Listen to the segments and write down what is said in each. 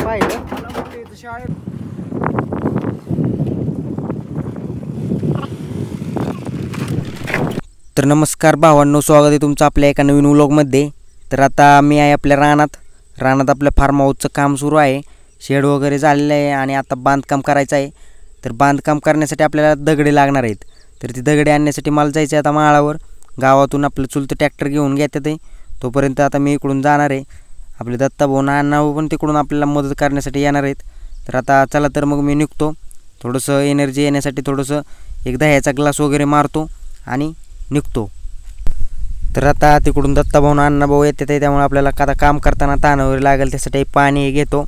पाहिलं मला म्हणते इथं शाळेत. तर नमस्कार भावांनो, स्वागत आहे तुमचं आपल्या एका नवीन व्लॉगमध्ये. तर आता मी आहे आपल्या रानात आपल्या फार्म हाऊसचं काम सुरू आहे. शेड वगैरे झालेलं आहे आणि आता बांधकाम करायचं आहे. तर बांधकाम करण्यासाठी आपल्याला दगडे लागणार आहेत. तर ती दगडे आणण्यासाठी मला जायचं आहे आता माळावर. गावातून आपलं चुलतं ट्रॅक्टर घेऊन घेतात आहे. तोपर्यंत आता मी इकडून जाणार आहे. आपले दत्ताभाऊ अण्णाभाऊ पण तिकडून आपल्याला मदत करण्यासाठी येणार आहेत. तर आता चला तर मग मी निघतो. थोडंसं एनर्जी येण्यासाठी थोडंसं एक दह्याचा ग्लास वगैरे मारतो आणि निघतो. तर आता तिकडून दत्ताभाऊ अण्णाभाऊ येतात आहे, त्यामुळे आपल्याला आता काम करताना ताण वगैरे लागेल, त्यासाठी पाणी घेतो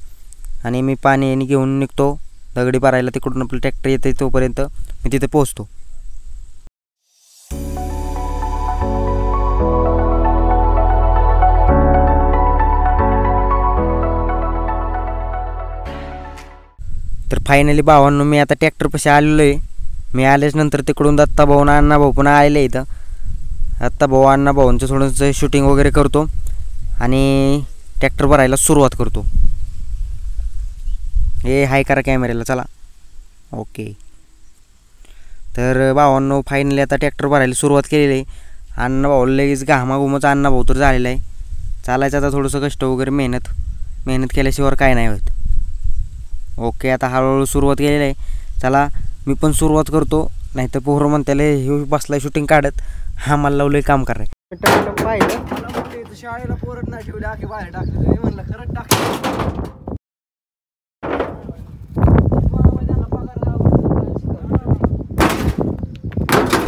आणि मी पाणी घेऊन निघतो. दगडी भरायला तिकडून आपलं ट्रॅक्टर येते, तोपर्यंत मी तिथे पोहोचतो. तर फायनली भावांनो मी आता ट्रॅक्टरपाशी आलेलो आहे. मी आल्याच नंतर तिकडून दत्ताभाऊ अण्णाभाऊ पण आलेले इथं. दत्ताभाऊ अण्णाभाऊंचं थोडंसं शूटिंग वगैरे करतो आणि ट्रॅक्टर भरायला सुरुवात करतो. हे हाय करा कॅमेऱ्याला, चला ओके. तर भावांनो फायनली आता ट्रॅक्टर भरायला सुरुवात केलेली आहे. अण्णाभाऊ लगेच घामाघुमाचा अण्णाभाऊ तर झालेला आहे. चालायचं आता थोडंसं कष्ट वगैरे मेहनत केल्याशिवाय काय नाही होत. ओके, आता हळूहळू सुरुवात केलेली आहे. चला मी पण सुरुवात करतो, नाही तर पोहर म्हणताले हे बसलाय शूटिंग काढत, हा मला लावलंय काम करायला. पाहिलं मला म्हणते इथं शाळेला पोरत नाही ठेवले, आखी बाहेर टाकले. मी म्हणलं खरंच टाकले.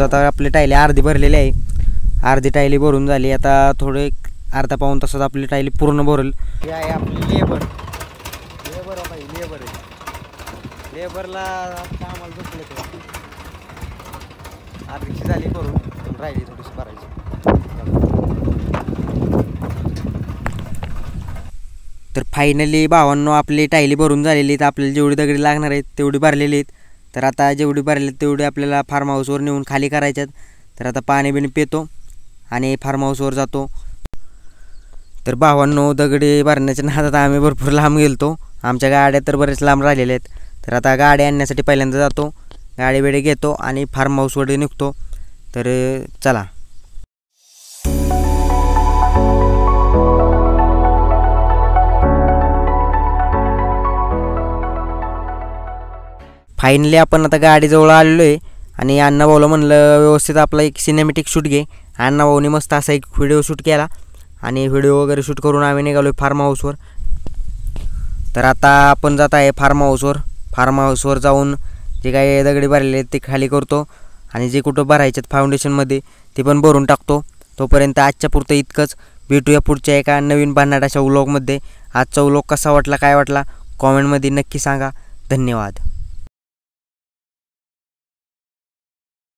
आता आपली टायली अर्धी भरलेली आहे. अर्धी टायली भरून झाली. आता थोडे अर्धा पाऊण तासात आपली टायली पूर्ण भरेल. हे आहे आपली लेबर लेबरला आम्हाला झोपले ते अर्धीची झाली करून, राहिली थोडीशी भरायची. तर फायनली भावांनो आपली टायली भरून झालेली आहेत. आपल्याला जेवढी दगडी लागणार आहेत तेवढी भरलेली आहेत. तर आता जेवढी भरली तेवढी आपल्याला फार्म हाऊसवर नेऊन खाली करायच्यात. तर आता पाणी बिणी पितो आणि फार्म हाऊसवर जातो. तर भावांनो दगडी भरण्याच्या नादात आम्ही भरपूर लांब गेलतो. आमच्या गाड्या तर बरेच लांब राहिलेल्या आहेत. तर आता गाडी आणण्यासाठी पहिल्यांदा जातो, गाडी बिडी घेतो आणि फार्म हाऊसवर निघतो. तर चला. फायनली आपण आता गाडीजवळ आलेलो आहे आणि अण्णाभाऊला म्हणलं व्यवस्थित आपला एक सिनेमॅटिक शूट घे. अण्णाभाऊने मस्त असा एक व्हिडिओ शूट केला आणि व्हिडिओ वगैरे शूट करून आम्ही निघालो आहे फार्म हाऊसवर. तर आता आपण जात आहे फार्म हाऊसवर जाऊन जे काही दगडी भरलेले आहेत ते खाली करतो आणि जे कुठं भरायच्यात फाउंडेशनमध्ये ते पण भरून टाकतो. तोपर्यंत आजच्या पुरतं इतकंच. भेटूया पुढच्या एका नवीन भन्नाट अशा व्लॉगमध्ये. आजचा व्लॉग कसा वाटला, काय वाटला कॉमेंटमध्ये नक्की सांगा. धन्यवाद.